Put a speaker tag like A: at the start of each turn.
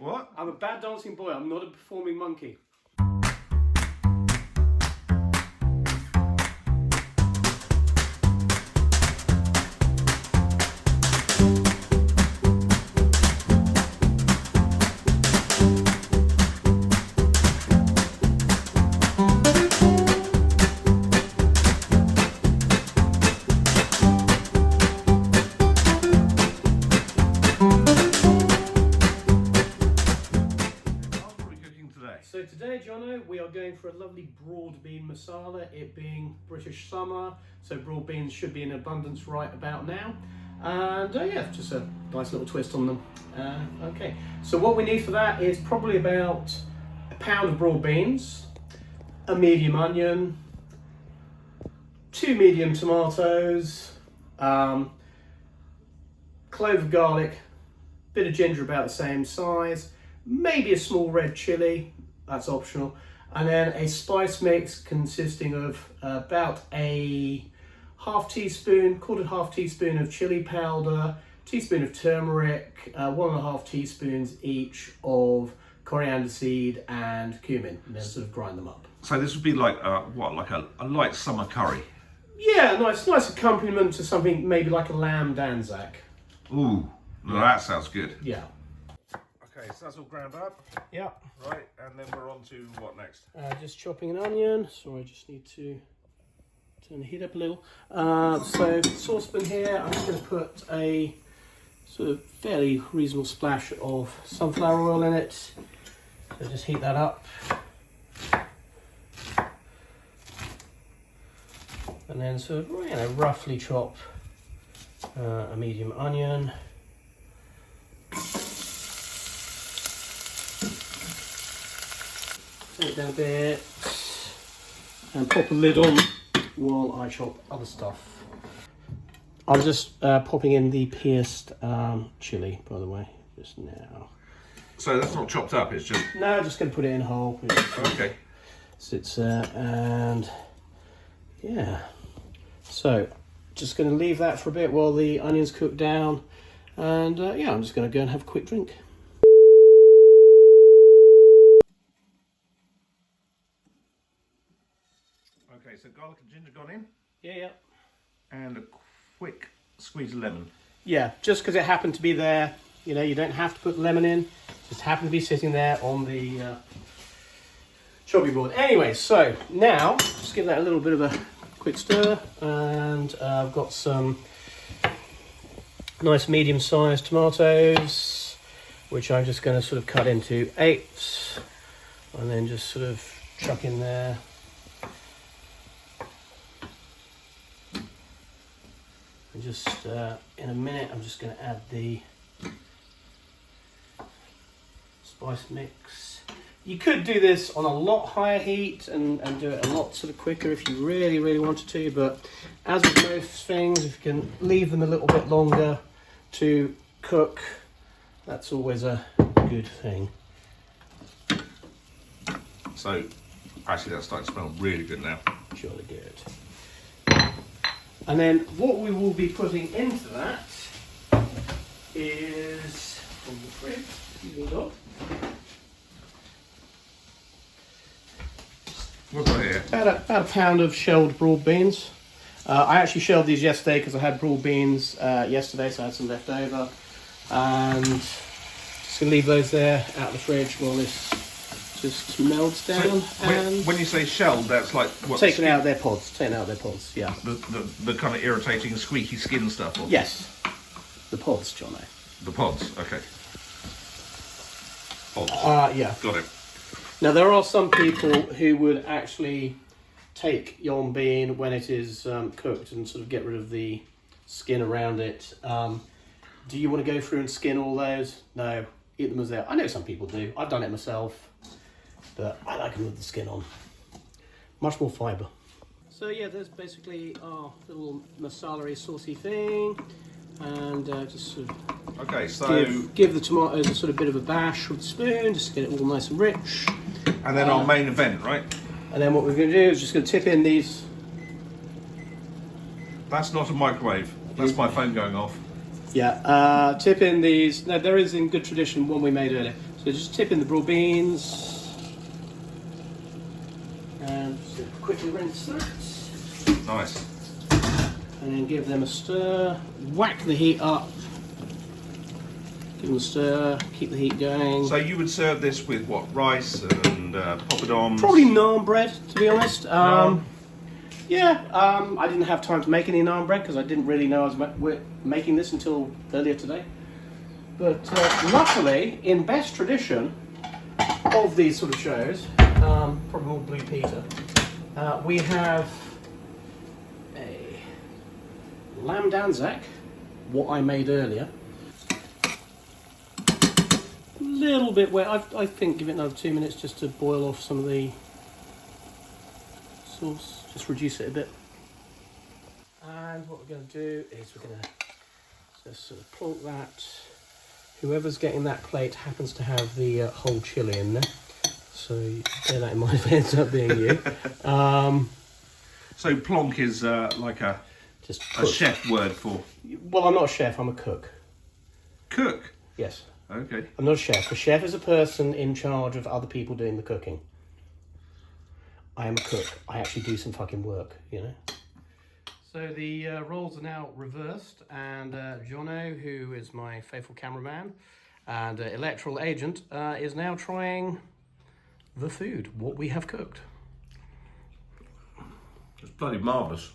A: What?
B: I'm a bad dancing boy. I'm not a performing monkey. So today, Jono, we are going for a lovely broad bean masala, it being British summer, so broad beans should be in abundance right about now. And yeah, just a nice little twist on them. Okay, so what we need for that is probably about a pound of broad beans, a medium onion, 2 medium tomatoes, clove of garlic, bit of ginger about the same size, maybe a small red chilli, that's optional, and then a spice mix consisting of about a quarter half teaspoon of chili powder, teaspoon of turmeric, 1.5 teaspoons each of coriander seed and cumin, and then sort of grind them up.
A: So this would be like what, like a light summer curry?
B: Yeah, nice accompaniment to something maybe like a lamb danzak.
A: Ooh,
B: Yeah.
A: That sounds good.
B: Yeah.
A: Okay, so that's all ground up.
B: Yeah.
A: Right, and then we're on to what next?
B: Just chopping an onion. Sorry, I just need to turn the heat up a little. So saucepan here, I'm just going to put a sort of fairly reasonable splash of sunflower oil in it. So just heat that up. And then sort of, roughly chop a medium onion. Take it down a bit and pop a lid on while I chop other stuff. I'm just popping in the pierced chili, by the way, just now.
A: So that's not chopped up, it's just...
B: No, just going to put it in whole.
A: Okay.
B: Sits there and yeah. So just going to leave that for a bit while the onions cook down. And yeah, I'm just going to go and have a quick drink.
A: Okay, so garlic and ginger gone in.
B: Yeah.
A: And a quick squeeze of lemon.
B: Yeah, just because it happened to be there, you don't have to put lemon in. Just happened to be sitting there on the chopping board. Anyway, so now just give that a little bit of a quick stir, and I've got some nice medium-sized tomatoes, which I'm just going to sort of cut into 8s, and then just sort of chuck in there. And just in a minute, I'm just going to add the spice mix. You could do this on a lot higher heat and do it a lot sort of quicker if you really wanted to, but as with most things, if you can leave them a little bit longer to cook, that's always a good thing.
A: So actually that's starting to smell really good now.
B: Surely good. And then what we will be putting into that is from the fridge, excuse me, dog.
A: What's that here?
B: About a pound of shelled broad beans. I actually shelled these yesterday because I had broad beans yesterday, so I had some left over. And just going to leave those there out of the fridge while this just melts down.
A: So
B: and
A: when you say shelled, that's like what?
B: taking out their pods, yeah.
A: The kind of irritating squeaky skin stuff? Or?
B: Yes, the pods, Jono.
A: The pods, okay. Pods.
B: Yeah.
A: Got it.
B: Now there are some people who would actually take yon bean when it is cooked and sort of get rid of the skin around it. Do you want to go through and skin all those? No, eat them as they are. I know some people do. I've done it myself, but I like them with the skin on. Much more fibre. So yeah, there's basically our little masala-y saucy thing, and just sort of
A: Okay, so
B: give the tomatoes a sort of bit of a bash with a spoon, just to get it all nice and rich.
A: and then our main event, right?
B: And then what we're going to do is just going to tip in these.
A: That's not a microwave. That's my phone going off.
B: Yeah, tip in these. Now there is in good tradition one we made earlier. So just tip in the broad beans and just quickly rinse that.
A: Nice.
B: And then give them a stir. Whack the heat up. Give them a stir. Keep the heat going.
A: So you would serve this with what? Rice and poppadoms?
B: Probably naan bread, to be honest.
A: Naan?
B: Yeah, I didn't have time to make any naan bread because I didn't really know I was making this until earlier today. But luckily, in best tradition of these sort of shows, probably Blue Peter, we have a lamb danzak, what I made earlier. A little bit wet. I think give it another 2 minutes just to boil off some of the sauce. Just reduce it a bit. And what we're going to do is we're going to just sort of plonk that. Whoever's getting that plate happens to have the whole chili in there. So bear that in mind if it ends up being you.
A: So plonk is like a chef word for...
B: Well, I'm not a chef, I'm a cook.
A: Cook?
B: Yes.
A: Okay.
B: I'm not a chef. A chef is a person in charge of other people doing the cooking. I am a cook. I actually do some fucking work, you know. So the roles are now reversed, and Jono, who is my faithful cameraman and electoral agent, is now trying the food, what we have cooked.
A: It's bloody marvellous.